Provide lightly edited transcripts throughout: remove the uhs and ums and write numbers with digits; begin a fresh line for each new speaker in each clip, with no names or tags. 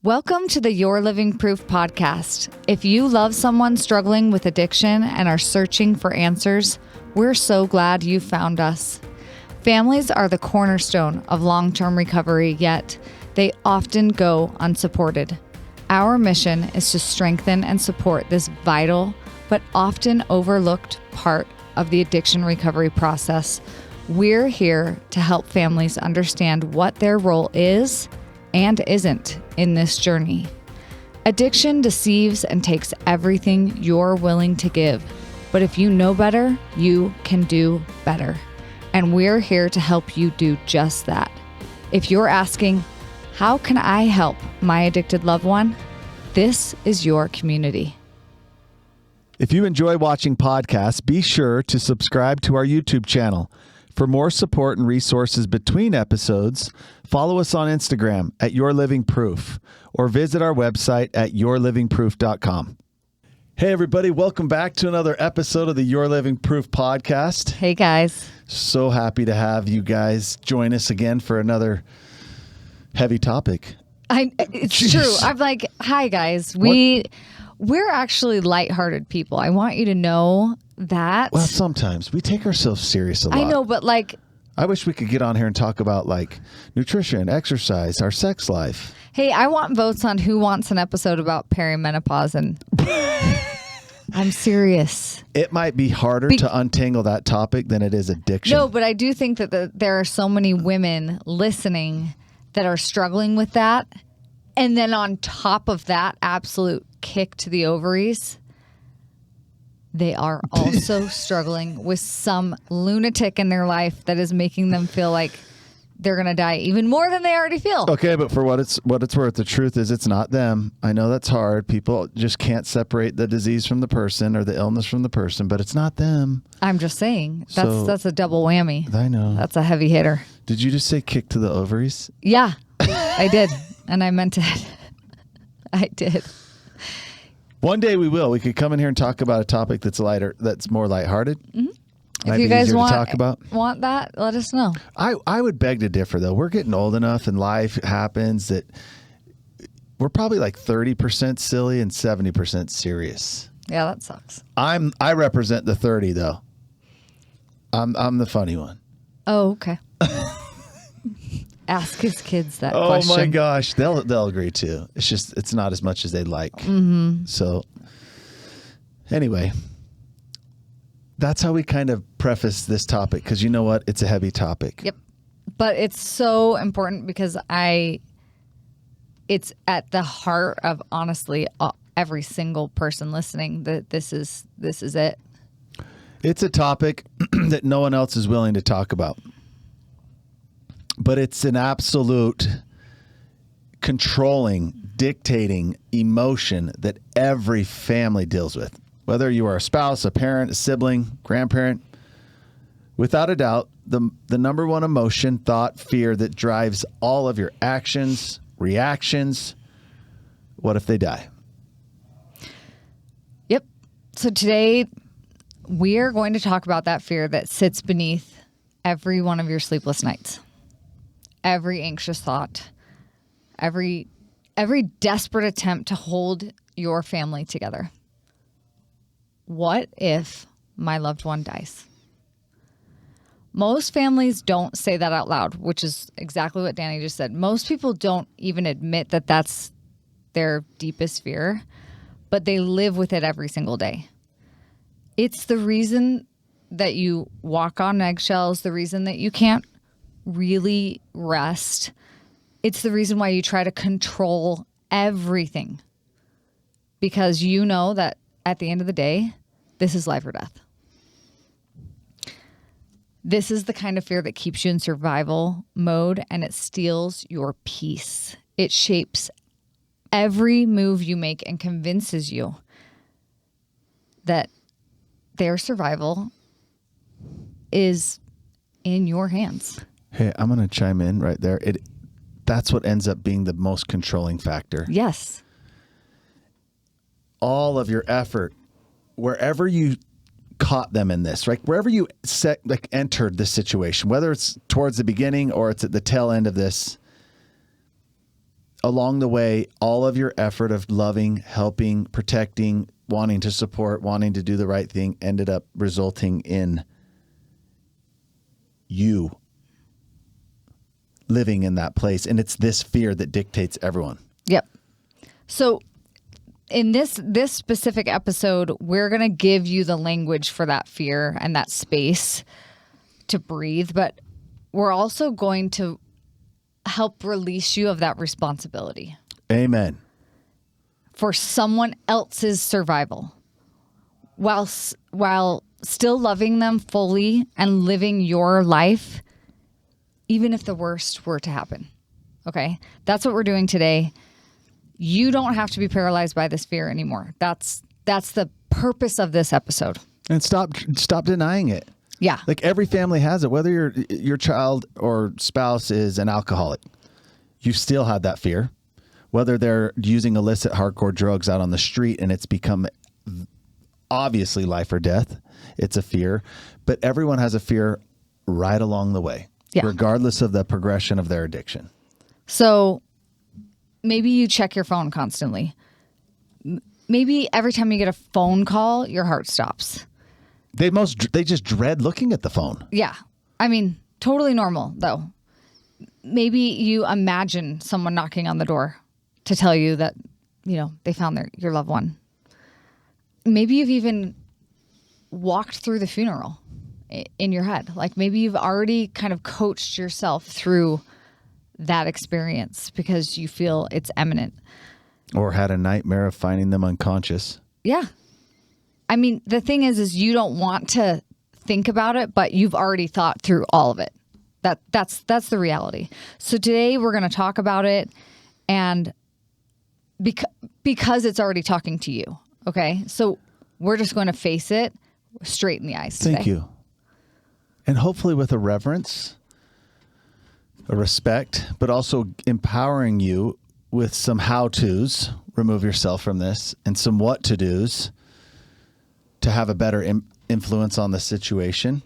Welcome to the Your Living Proof podcast. If you love someone struggling with addiction and are searching for answers, we're so glad you found us. Families are the cornerstone of long-term recovery, yet they often go unsupported. Our mission is to strengthen and support this vital but often overlooked part of the addiction recovery process. We're here to help families understand what their role is and isn't in this journey. Addiction deceives and takes everything you're willing to give. But if you know better, you can do better. And we're here to help you do just that. If you're asking, how can I help my addicted loved one? This is your community.
If you enjoy watching podcasts, be sure to subscribe to our YouTube channel. For more support and resources between episodes, follow us on Instagram at Your Living Proof or visit our website at yourlivingproof.com. Hey, everybody. Welcome back to another episode of the Your Living Proof podcast.
Hey, guys.
So happy to have you guys join us again for another heavy topic.
It's
Jeez.
true. I'm like, hi, guys. We're actually lighthearted people. I want you to know that.
Well, sometimes we take ourselves serious a lot.
I know, but like,
I wish we could get on here and talk about like nutrition, exercise, our sex life.
hey, I want votes on who wants an episode about perimenopause, and I'm serious.
It might be harder to untangle that topic than it is addiction.
No, but I do think that there are so many women listening that are struggling with that. And then on top of that absolute kick to the ovaries, they are also struggling with some lunatic in their life that is making them feel like they're going to die even more than they already feel.
Okay, but for what it's worth, the truth is it's not them. I know that's hard. People just can't separate the disease from the person or the illness from the person, but it's not them.
I'm just saying. That's a double whammy.
I know.
That's a heavy hitter.
Did you just say kick to the ovaries?
Yeah, I did. And I meant it. I did.
One day we will. We could come in here and talk about a topic that's lighter, that's more lighthearted.
Mm-hmm.
Might
If you
be
guys
easier to talk about.
want that, let us know.
I would beg to differ, though. We're getting old enough and life happens that we're probably like 30% silly and 70% serious.
Yeah, that sucks.
I represent the 30, though. I'm the funny one.
Oh, okay. Ask his kids that
Oh
question.
my gosh, they'll agree too. It's just it's not as much as they'd like.
Mm-hmm.
So anyway, that's how we kind of preface this topic, because you know what? It's a heavy topic.
Yep. But it's so important because it's at the heart of, honestly, every single person listening that this is it.
It's a topic that no one else is willing to talk about. But it's an absolute controlling, dictating emotion that every family deals with. Whether you are a spouse, a parent, a sibling, grandparent, without a doubt, the number one emotion, thought, fear that drives all of your actions, reactions. What if they die?
Yep. So today we're going to talk about that fear that sits beneath every one of your sleepless nights. Every anxious thought, every desperate attempt to hold your family together. What if my loved one dies? Most families don't say that out loud, which is exactly what Danny just said. Most people don't even admit that that's their deepest fear, but they live with it every single day. It's the reason that you walk on eggshells, the reason that you can't really rest. It's the reason why you try to control everything, because you know that at the end of the day, this is life or death. This is the kind of fear that keeps you in survival mode, and it steals your peace. It shapes every move you make and convinces you that their survival is in your hands.
Hey, I'm going to chime in right there. That's what ends up being the most controlling factor.
Yes.
All of your effort, wherever you caught them in this, right? Wherever you entered this situation, whether it's towards the beginning or it's at the tail end of this, along the way, all of your effort of loving, helping, protecting, wanting to support, wanting to do the right thing ended up resulting in you living in that place. And it's this fear that dictates everyone.
Yep. So in this specific episode, we're going to give you the language for that fear and that space to breathe, but we're also going to help release you of that responsibility.
Amen.
For someone else's survival while still loving them fully and living your life, even if the worst were to happen. Okay? That's what we're doing today. You don't have to be paralyzed by this fear anymore. That's the purpose of this episode.
And stop denying it.
Yeah.
Like every family has it, whether your child or spouse is an alcoholic, you still have that fear. Whether they're using illicit hardcore drugs out on the street and it's become obviously life or death, it's a fear. But everyone has a fear right along the way, regardless of the progression of their addiction. So
maybe you check your phone constantly. Maybe every time you get a phone call, your heart stops.
They just dread looking at the phone.
Yeah. I mean, totally normal, though. Maybe you imagine someone knocking on the door to tell you that, they found your loved one. Maybe you've even walked through the funeral in your head. Like maybe you've already kind of coached yourself through that experience because you feel it's imminent.
Or had a nightmare of finding them unconscious.
Yeah. I mean, the thing is you don't want to think about it, but you've already thought through all of it. That's the reality. So today we're going to talk about it, and because it's already talking to you. Okay. So we're just going to face it straight in the eyes today.
Thank you. And hopefully with a reverence, a respect, but also empowering you with some how-tos, remove yourself from this, and some what-to-dos to have a better influence on the situation.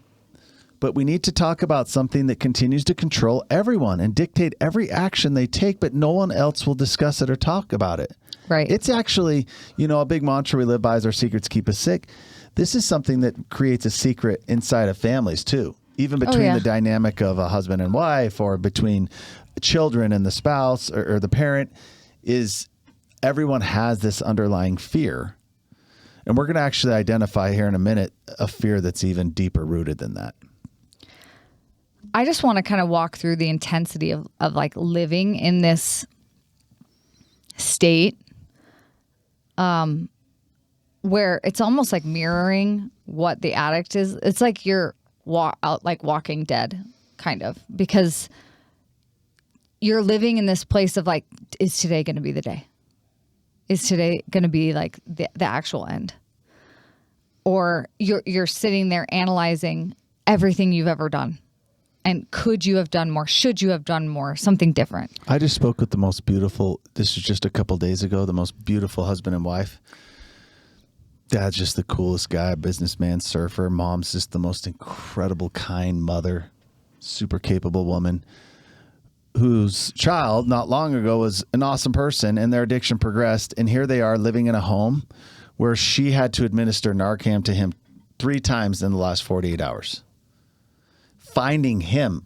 But we need to talk about something that continues to control everyone and dictate every action they take, but no one else will discuss it or talk about it.
Right.
It's actually, a big mantra we live by is our secrets keep us sick. This is something that creates a secret inside of families too, even between the dynamic of a husband and wife or between children and the spouse or the parent. Is everyone has this underlying fear. And we're going to actually identify here in a minute a fear that's even deeper rooted than that.
I just want to kind of walk through the intensity of like living in this state where it's almost like mirroring what the addict is. It's like you're walking dead, kind of, because you're living in this place of like, is today going to be the day? Is today going to be like the actual end? Or you're sitting there analyzing everything you've ever done. And could you have done more? Should you have done more? Something different.
I just spoke with the most beautiful, this was just a couple days ago, the most beautiful husband and wife. Dad's just the coolest guy, businessman, surfer. Mom's just the most incredible, kind mother, super capable woman, whose child not long ago was an awesome person, and their addiction progressed. And here they are living in a home where she had to administer Narcan to him 3 times in the last 48 hours. Finding him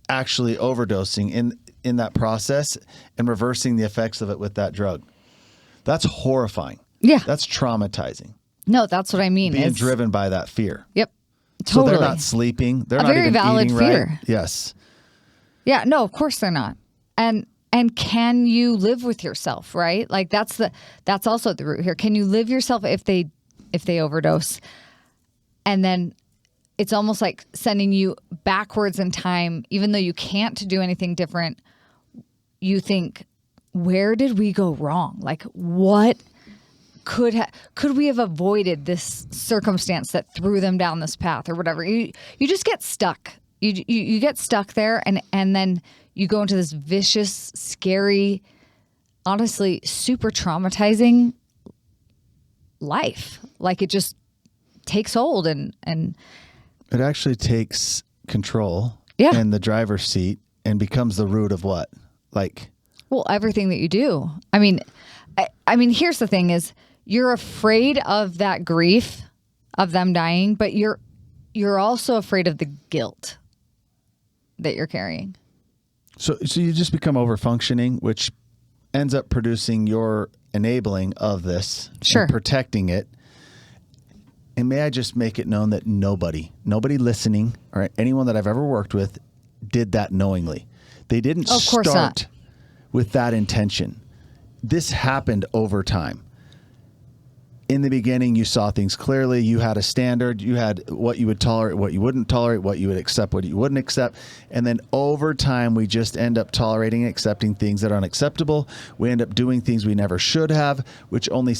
actually overdosing in that process and reversing the effects of it with that drug. That's horrifying.
Yeah.
That's traumatizing.
No, that's what I mean.
Being driven by that fear.
Yep. Totally.
So they're not sleeping. They're not even
valid
eating
fear.
right. Yes.
Yeah, no, of course they're not. And can you live with yourself, right? Like that's also the root here. Can you live yourself if they overdose? And then it's almost like sending you backwards in time, even though you can't do anything different. You think, where did we go wrong? Like what could we have avoided this circumstance that threw them down this path or whatever? You just get stuck. You get stuck there and then you go into this vicious, scary, honestly, super traumatizing life. Like it just takes hold and
it actually takes control and the driver's seat and becomes the root of what? Like
Well, everything that you do. I mean, here's the thing is you're afraid of that grief of them dying, but you're also afraid of the guilt that you're carrying.
So you just become over-functioning, which ends up producing your enabling of this,
sure,
and protecting it. And may I just make it known that nobody listening or anyone that I've ever worked with did that knowingly. They didn't start with that intention. This happened over time. In the beginning, you saw things clearly. You had a standard. You had what you would tolerate, what you wouldn't tolerate, what you would accept, what you wouldn't accept. And then over time, we just end up tolerating and accepting things that are unacceptable. We end up doing things we never should have, which only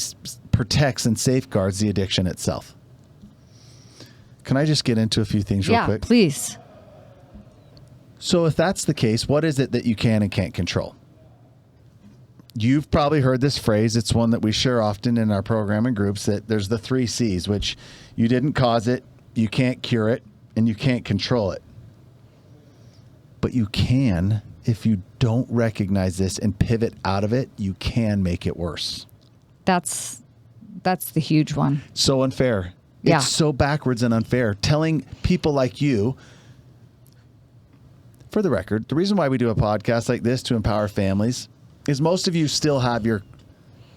protects and safeguards the addiction itself. Can I just get into a few things real quick?
Yeah, please.
So if that's the case, what is it that you can and can't control? You've probably heard this phrase. It's one that we share often in our programming groups, that there's the 3 C's, which you didn't cause it, you can't cure it, and you can't control it. But you can, if you don't recognize this and pivot out of it, you can make it worse.
That's the huge one.
So unfair.
Yeah.
It's so backwards and unfair. Telling people like you, for the record, the reason why we do a podcast like this to empower families is most of you still have your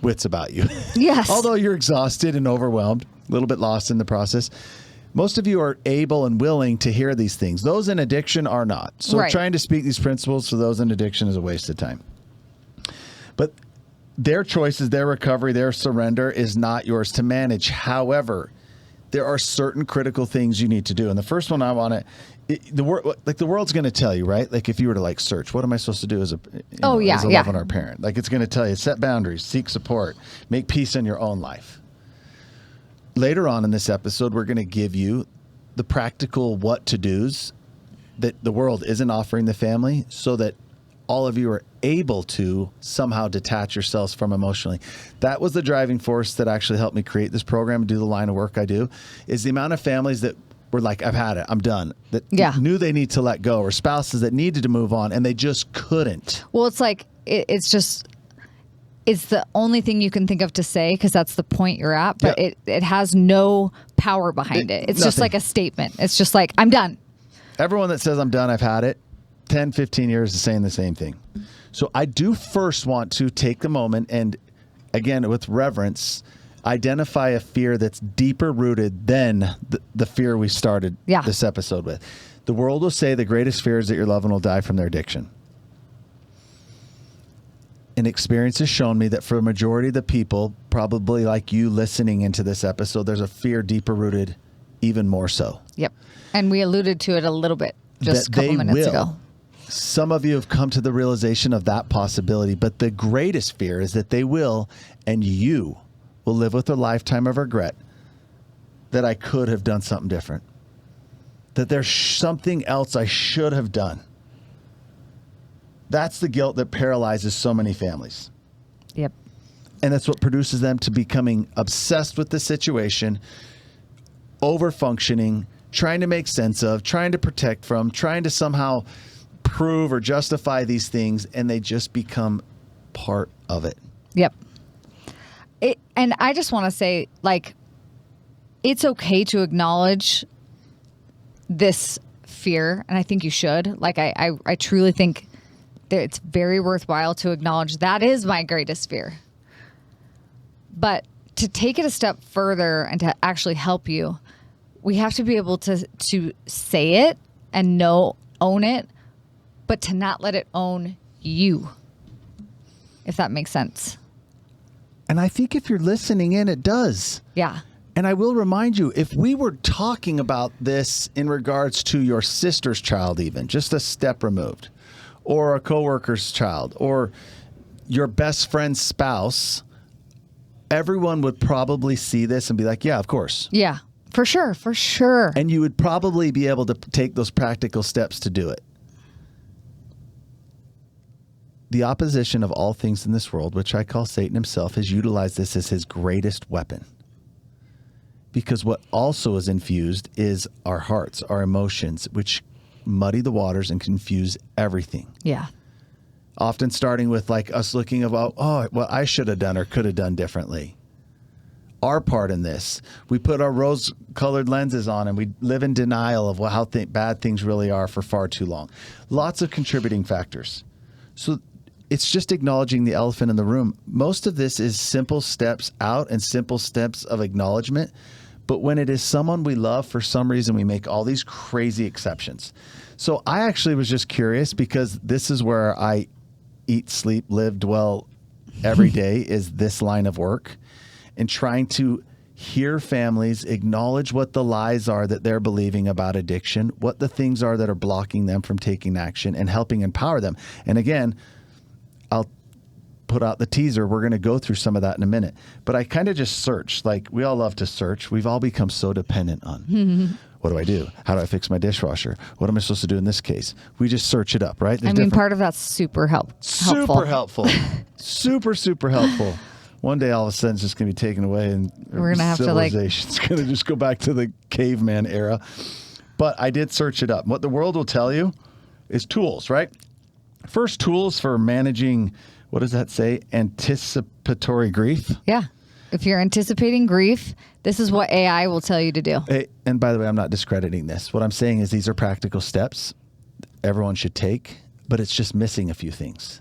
wits about you.
Yes.
Although you're exhausted and overwhelmed, a little bit lost in the process, most of you are able and willing to hear these things. Those in addiction are not. So
right.
Trying to speak these principles to those in addiction is a waste of time. But their choices, their recovery, their surrender is not yours to manage. However, there are certain critical things you need to do. And the first one I want to, the world's going to tell you, right? Like if you were to search, what am I supposed to do as a loving our parent? Like it's going to tell you, set boundaries, seek support, make peace in your own life. Later on in this episode, we're going to give you the practical what to do's that the world isn't offering the family, so that all of you are able to somehow detach yourselves from emotionally. That was the driving force that actually helped me create this program and do the line of work I do, is the amount of families that were like, I've had it, I'm done, that knew they need to let go, or spouses that needed to move on and they just couldn't.
Well, it's like, it's the only thing you can think of to say, because that's the point you're at, but it has no power behind it. It's just like a statement. It's just like, I'm done.
Everyone that says I'm done, I've had it, 10, 15 years is saying the same thing. So I do first want to take the moment and, again, with reverence, identify a fear that's deeper rooted than the fear we started this episode with. The world will say the greatest fear is that your loved one will die from their addiction. And experience has shown me that for a majority of the people, probably like you listening into this episode, there's a fear deeper rooted, even more so.
Yep. And we alluded to it a little bit just a couple minutes ago.
Some of you have come to the realization of that possibility, but the greatest fear is that they will, and you will live with a lifetime of regret that I could have done something different, that there's something else I should have done. That's the guilt that paralyzes so many families.
Yep.
And that's what produces them to becoming obsessed with the situation, over-functioning, trying to make sense of, trying to protect from, trying to somehow prove or justify these things, and they just become part of it.
Yep. And I just want to say, it's okay to acknowledge this fear, and I think you should. I truly think that it's very worthwhile to acknowledge that is my greatest fear. But to take it a step further and to actually help you, we have to be able to say it and own it, but to not let it own you, if that makes sense.
And I think if you're listening in, it does.
Yeah.
And I will remind you, if we were talking about this in regards to your sister's child, even just a step removed, or a coworker's child, or your best friend's spouse, everyone would probably see this and be like, yeah, of course.
Yeah, for sure, for sure.
And you would probably be able to take those practical steps to do it. The opposition of all things in this world, which I call Satan himself, has utilized this as his greatest weapon. Because what also is infused is our hearts, our emotions, which muddy the waters and confuse everything.
Yeah.
Often starting with like us looking about, what I should have done or could have done differently. Our part in this. We put our rose-colored lenses on and we live in denial of how bad things really are for far too long. Lots of contributing factors. So it's just acknowledging the elephant in the room. Most of this is simple steps out and simple steps of acknowledgement. But when it is someone we love, for some reason, we make all these crazy exceptions. So I actually was just curious because this is where I eat, sleep, live, dwell every day is this line of work. And trying to hear families acknowledge what the lies are that they're believing about addiction, what the things are that are blocking them from taking action, and helping empower them. And again, I'll put out the teaser. We're going to go through some of that in a minute. But I kind of just searched. Like, we all love to search. We've all become so dependent on what do I do? How do I fix my dishwasher? What am I supposed to do in this case? We just search it up, right?
Part of that's super helpful.
Super helpful. super helpful. One day, all of a sudden, it's just going to be taken away, and
we're going to have to
civilization's going to just go back to the caveman era. But I did search it up. What the world will tell you is tools, right? First, tools for managing, what does that say? Anticipatory grief.
Yeah. If you're anticipating grief, this is what AI will tell you to do.
Hey, and by the way, I'm not discrediting this. What I'm saying is these are practical steps everyone should take, but it's just missing a few things.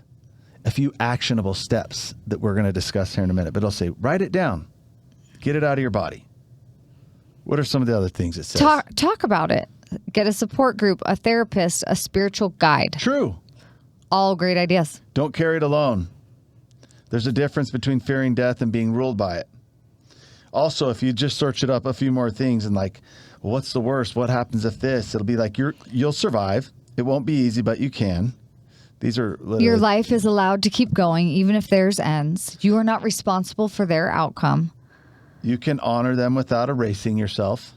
A few actionable steps that we're going to discuss here in a minute. But I'll say, write it down. Get it out of your body. What are some of the other things it says?
Talk about it. Get a support group, a therapist, a spiritual guide.
True.
All great ideas.
Don't carry it alone. There's a difference between fearing death and being ruled by it. Also, if you just search it up, a few more things and like, well, what's the worst? What happens if this? It'll be like you'll survive. It won't be easy, but you can. These are
your life is allowed to keep going, even if theirs ends. You are not responsible for their outcome.
You can honor them without erasing yourself.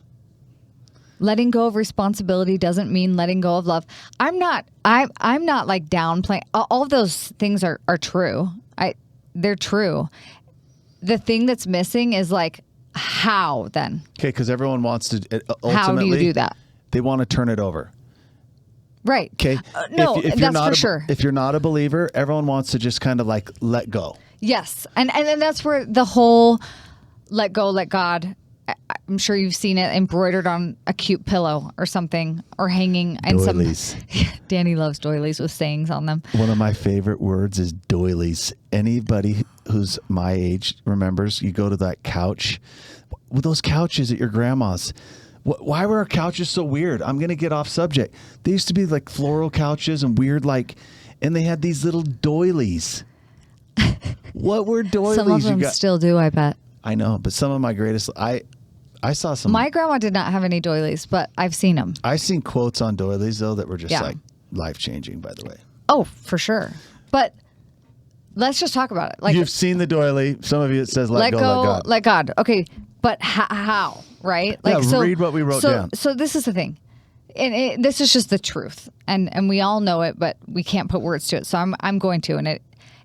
Letting go of responsibility doesn't mean letting go of love. I'm not like downplaying. All of those things are true. They're true. The thing that's missing is like, how then?
Okay, because everyone wants to ultimately.
How do you do that?
They want to turn it over.
Right.
Okay.
No,
if
that's for sure.
If you're not a believer, everyone wants to just kind of like let go.
Yes. And then that's where the whole let go, let God, I'm sure you've seen it embroidered on a cute pillow or something, or hanging in
doilies.
Danny loves doilies with sayings on them.
One of my favorite words is doilies. Anybody who's my age remembers, you go to that couch, with those couches at your grandma's. Why were our couches so weird? I'm going to get off subject. They used to be like floral couches and weird, and they had these little doilies. What were doilies?
Some of them still do, I bet.
I know, but some of my greatest, I saw some.
My grandma did not have any doilies, but I've seen them.
I've seen quotes on doilies, though, that were just like life-changing, by the way.
Oh, for sure. But let's just talk about it. Like,
you've seen the doily. Some of you, it says, let go,
let God. Okay. But how, right?
Like, yeah, read what we wrote down.
So this is the thing. And this is just the truth. And we all know it, but we can't put words to it. So I'm going to. And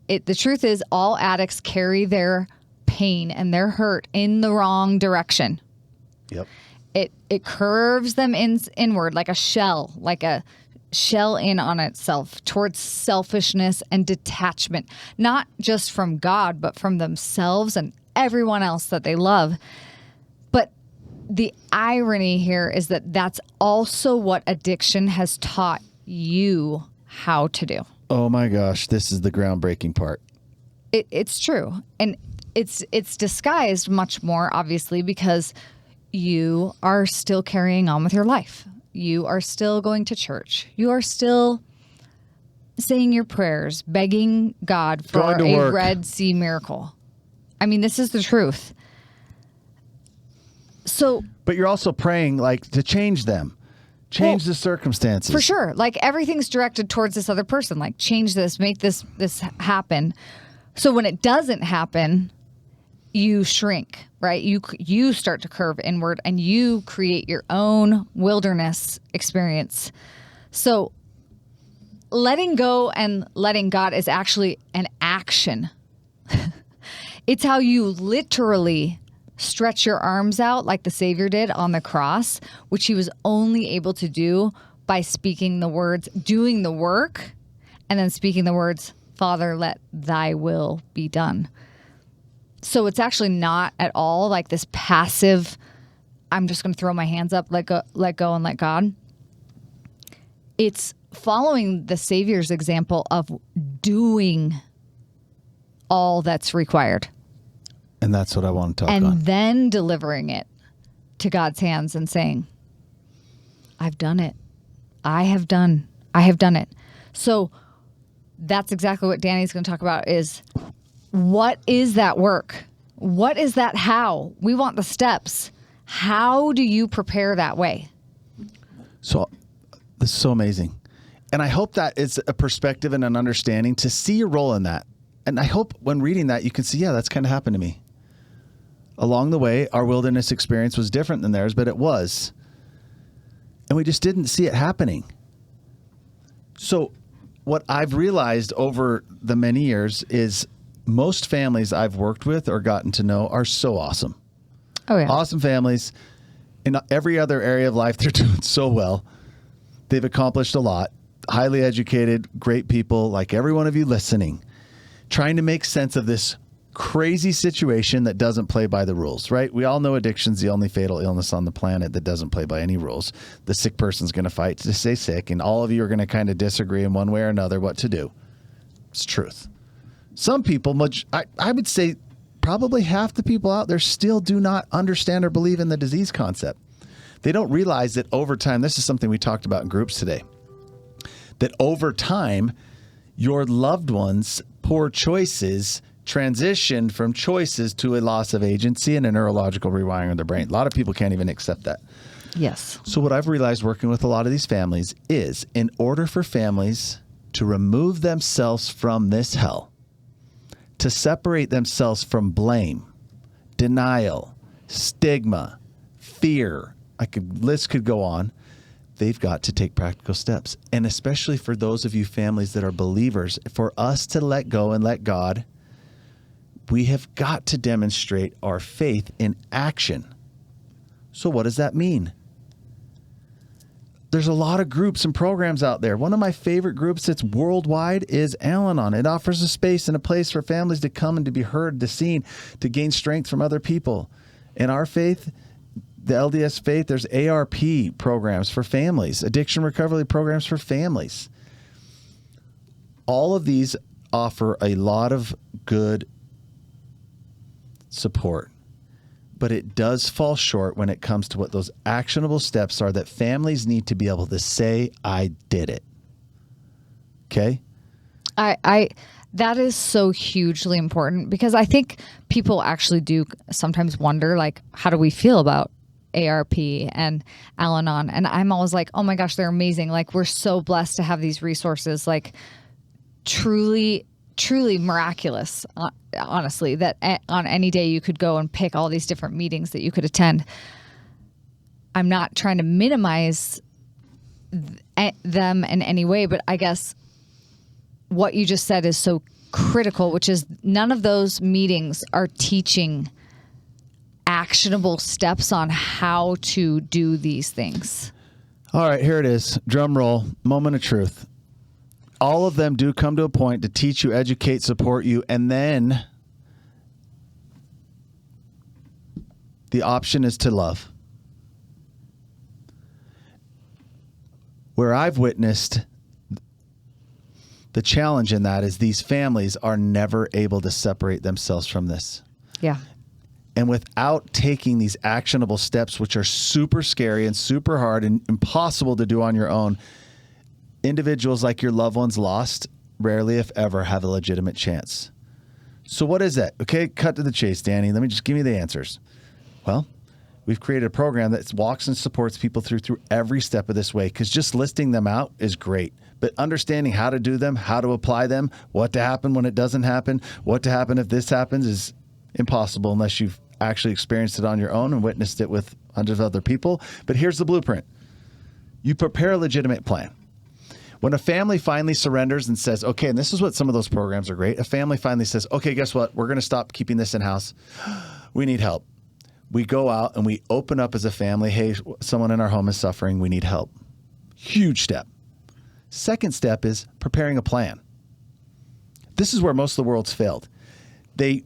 the truth is, all addicts carry their pain and their hurt in the wrong direction.
Yep.
It curves them inward like a shell in on itself towards selfishness and detachment, not just from God, but from themselves and everyone else that they love. But the irony here is that that's also what addiction has taught you how to do.
Oh my gosh, this is the groundbreaking part.
It's true. And it's disguised much more, obviously, because you are still carrying on with your life. You are still going to church. You are still saying your prayers, begging God for a Red Sea miracle. I mean, this is the truth. So,
but you're also praying to change them, change the circumstances.
For sure. Like, everything's directed towards this other person. Like, change this, make this happen. So when it doesn't happen, you shrink, right? You start to curve inward and you create your own wilderness experience. So letting go and letting God is actually an action. It's how you literally stretch your arms out like the Savior did on the cross, which he was only able to do by speaking the words, doing the work, and then speaking the words, Father, let thy will be done. So it's actually not at all like this passive, I'm just going to throw my hands up, let go and let God. It's following the Savior's example of doing all that's required.
And that's what I want to talk
on.
on.
Then delivering it to God's hands and saying, I've done it. I have done it. So that's exactly what Danny's going to talk about is, what is that work? What is that how? We want the steps. How do you prepare that way?
So this is so amazing. And I hope that it's a perspective and an understanding to see your role in that. And I hope when reading that, you can see, yeah, that's kind of happened to me. Along the way, our wilderness experience was different than theirs, but it was. And we just didn't see it happening. So what I've realized over the many years is most families I've worked with or gotten to know are so awesome.
Oh, yeah.
Awesome families. In every other area of life, they're doing so well. They've accomplished a lot. Highly educated, great people, like every one of you listening, trying to make sense of this crazy situation that doesn't play by the rules, right? We all know addiction's the only fatal illness on the planet that doesn't play by any rules. The sick person's going to fight to stay sick, and all of you are going to kind of disagree in one way or another what to do. It's truth. Some people, I would say probably half the people out there still do not understand or believe in the disease concept. They don't realize that over time, this is something we talked about in groups today, that over time, your loved ones' poor choices transitioned from choices to a loss of agency and a neurological rewiring of their brain. A lot of people can't even accept that.
Yes.
So what I've realized working with a lot of these families is, in order for families to remove themselves from this hell, to separate themselves from blame, denial, stigma, fear, list could go on, they've got to take practical steps. And especially for those of you families that are believers, for us to let go and let God, we have got to demonstrate our faith in action. So what does that mean? There's a lot of groups and programs out there. One of my favorite groups that's worldwide is Al-Anon. It offers a space and a place for families to come and to be heard, to seen, to gain strength from other people. In our faith, the LDS faith, there's ARP programs for families, addiction recovery programs for families. All of these offer a lot of good support, but it does fall short when it comes to what those actionable steps are that families need to be able to say, I did it. Okay?
That is so hugely important, because I think people actually do sometimes wonder, like, how do we feel about ARP and Al-Anon? And I'm always like, oh my gosh, they're amazing. Like, we're so blessed to have these resources, like truly miraculous, honestly, that on any day you could go and pick all these different meetings that you could attend. I'm not trying to minimize them in any way, but I guess what you just said is so critical, which is none of those meetings are teaching actionable steps on how to do these things.
All right, here it is. Drum roll, moment of truth. All of them do come to a point to teach you, educate, support you, and then the option is to love. Where I've witnessed the challenge in that is these families are never able to separate themselves from this.
Yeah.
And without taking these actionable steps, which are super scary and super hard and impossible to do on your own, individuals like your loved ones lost rarely, if ever, have a legitimate chance. So what is that? Okay, cut to the chase, Danny. Let me just give you the answers. Well, we've created a program that walks and supports people through every step of this way, because just listing them out is great. But understanding how to do them, how to apply them, what to happen when it doesn't happen, what to happen if this happens is impossible unless you've actually experienced it on your own and witnessed it with hundreds of other people. But here's the blueprint. You prepare a legitimate plan. When a family finally surrenders and says, okay, and this is what some of those programs are great. A family finally says, okay, guess what? We're going to stop keeping this in-house. We need help. We go out and we open up as a family. Hey, someone in our home is suffering. We need help. Huge step. Second step is preparing a plan. This is where most of the world's failed. They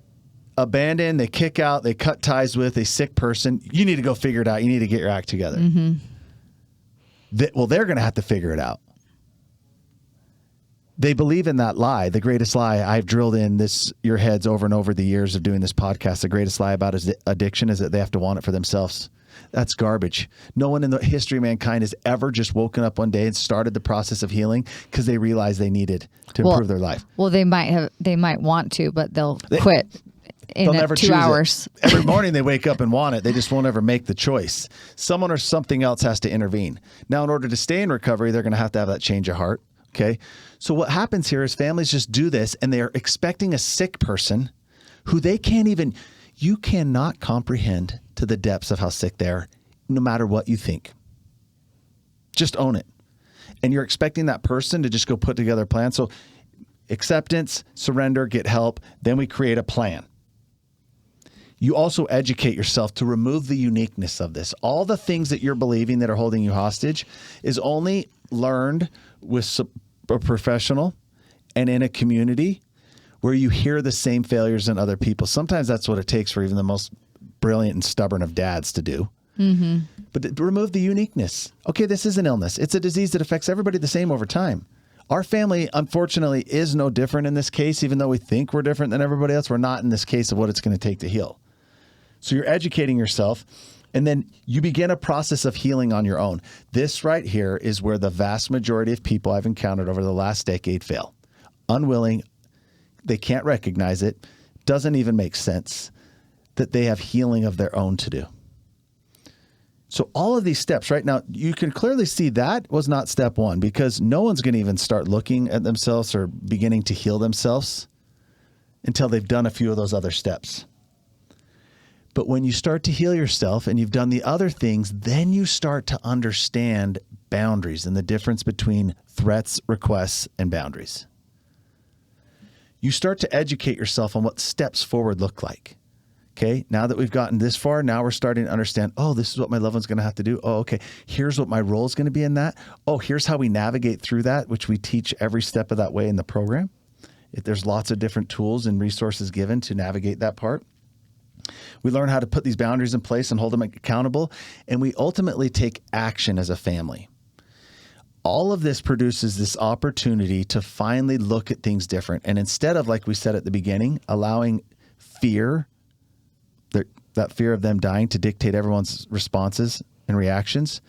abandon, they kick out, they cut ties with a sick person. You need to go figure it out. You need to get your act together. They're going to have to figure it out. They believe in that lie, the greatest lie. I've drilled in your heads over and over the years of doing this podcast. The greatest lie about addiction is that they have to want it for themselves. That's garbage. No one in the history of mankind has ever just woken up one day and started the process of healing because they realized they needed to improve their life.
Well, they might want to, but they'll quit in
never
2 hours.
Every morning they wake up and want it. They just won't ever make the choice. Someone or something else has to intervene. Now, in order to stay in recovery, they're going to have that change of heart. Okay. So what happens here is families just do this and they are expecting a sick person who you cannot comprehend to the depths of how sick they are, no matter what you think. Just own it. And you're expecting that person to just go put together a plan. So acceptance, surrender, get help. Then we create a plan. You also educate yourself to remove the uniqueness of this. All the things that you're believing that are holding you hostage is only learned with a professional and in a community where you hear the same failures in other people. Sometimes that's what it takes for even the most brilliant and stubborn of dads to do. But to remove the uniqueness. Okay, this is an illness. It's a disease that affects everybody the same over time. Our family, unfortunately, is no different in this case. Even though we think we're different than everybody else, we're not in this case of what it's going to take to heal. So you're educating yourself, and then you begin a process of healing on your own. This right here is where the vast majority of people I've encountered over the last decade fail. Unwilling, they can't recognize it, doesn't even make sense that they have healing of their own to do. So all of these steps right now, you can clearly see that was not step one, because no one's going to even start looking at themselves or beginning to heal themselves until they've done a few of those other steps. But when you start to heal yourself and you've done the other things, then you start to understand boundaries and the difference between threats, requests, and boundaries. You start to educate yourself on what steps forward look like. Okay, now that we've gotten this far, now we're starting to understand, oh, this is what my loved one's going to have to do. Oh, okay, here's what my role is going to be in that. Oh, here's how we navigate through that, which we teach every step of that way in the program. There's lots of different tools and resources given to navigate that part. We learn how to put these boundaries in place and hold them accountable, and we ultimately take action as a family. All of this produces this opportunity to finally look at things different. And instead of, like we said at the beginning, allowing fear, that fear of them dying to dictate everyone's responses and reactions,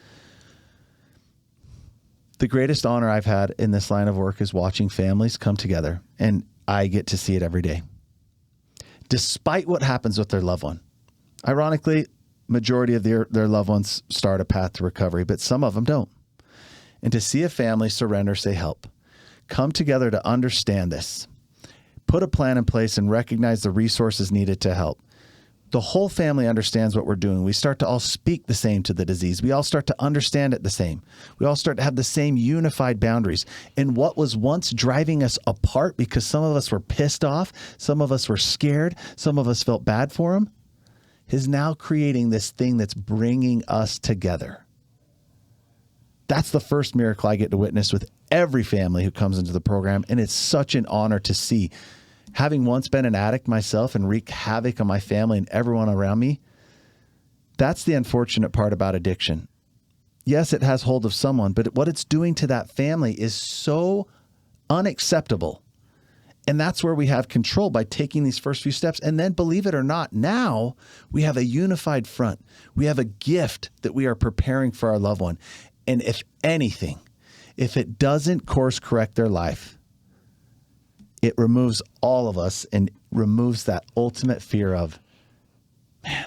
the greatest honor I've had in this line of work is watching families come together, and I get to see it every day. Despite what happens with their loved one. Ironically, majority of their loved ones start a path to recovery, but some of them don't. And to see a family surrender, say help, come together to understand this, put a plan in place and recognize the resources needed to help. The whole family understands what we're doing. We start to all speak the same to the disease. We all start to understand it the same. We all start to have the same unified boundaries. And what was once driving us apart because some of us were pissed off, some of us were scared, some of us felt bad for them, is now creating this thing that's bringing us together. That's the first miracle I get to witness with every family who comes into the program. And it's such an honor to see. Having once been an addict myself and wreak havoc on my family and everyone around me, that's the unfortunate part about addiction. Yes, it has hold of someone, but what it's doing to that family is so unacceptable. And that's where we have control by taking these first few steps. And then, believe it or not, now we have a unified front. We have a gift that we are preparing for our loved one. And if anything, if it doesn't course correct their life, it removes all of us and removes that ultimate fear of, man,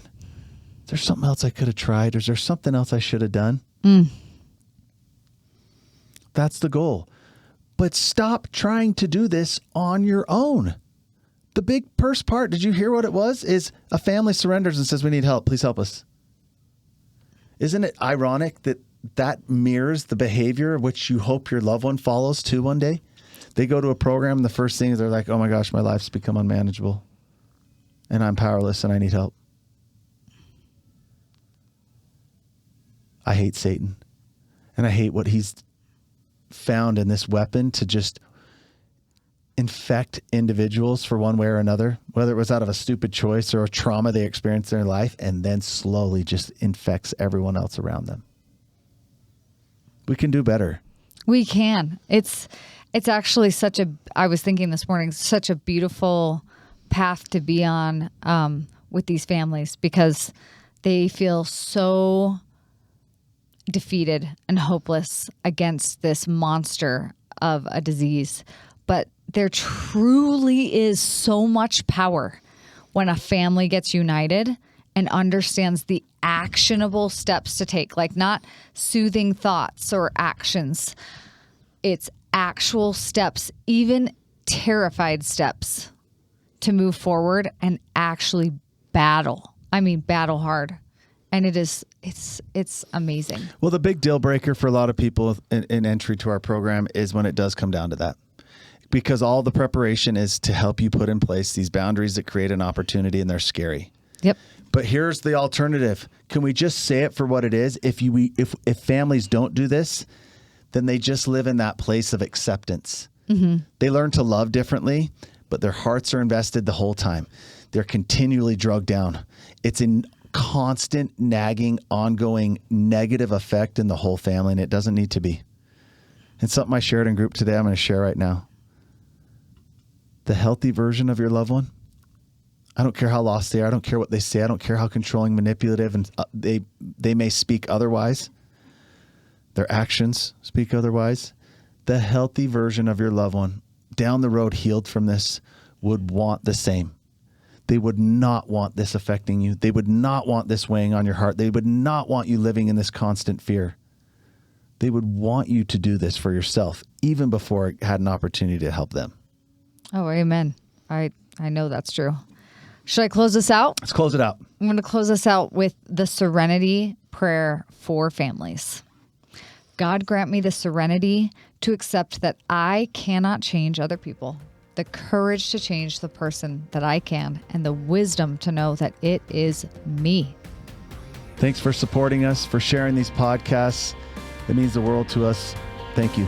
is there something else I could have tried? Or is there something else I should have done? That's the goal. But stop trying to do this on your own. The big first part, did you hear what it was? Is a family surrenders and says, we need help. Please help us. Isn't it ironic that that mirrors the behavior which you hope your loved one follows too one day? They go to a program and the first thing is they're like, oh my gosh, my life's become unmanageable and I'm powerless and I need help. I hate Satan and I hate what he's found in this weapon to just infect individuals for one way or another, whether it was out of a stupid choice or a trauma they experienced in their life, and then slowly just infects everyone else around them. We can do better.
We can. It's actually I was thinking this morning, such a beautiful path to be on with these families, because they feel so defeated and hopeless against this monster of a disease. But there truly is so much power when a family gets united and understands the actionable steps to take, like not soothing thoughts or actions. It's actual steps, even terrified steps, to move forward and actually battle. I mean, battle hard. And it's amazing.
Well, the big deal breaker for a lot of people in entry to our program is when it does come down to that. Because all the preparation is to help you put in place these boundaries that create an opportunity, and they're scary.
Yep.
But here's the alternative. Can we just say it for what it is? If families don't do this, then they just live in that place of acceptance. Mm-hmm. They learn to love differently, but their hearts are invested the whole time. They're continually drugged down. It's in constant, nagging, ongoing negative effect in the whole family, and it doesn't need to be. It's something I shared in group today. I'm going to share right now. The healthy version of your loved one, I don't care how lost they are. I don't care what they say. I don't care how controlling, manipulative, and they may speak otherwise. Their actions speak otherwise. The healthy version of your loved one, down the road, healed from this, would want the same. They would not want this affecting you. They would not want this weighing on your heart. They would not want you living in this constant fear. They would want you to do this for yourself, even before it had an opportunity to help them.
Oh, amen. I know that's true. Should I close this out?
Let's close it out.
I'm going to close this out with the serenity prayer for families. God, grant me the serenity to accept that I cannot change other people, the courage to change the person that I can, and the wisdom to know that it is me.
Thanks for supporting us, for sharing these podcasts. It means the world to us. Thank you.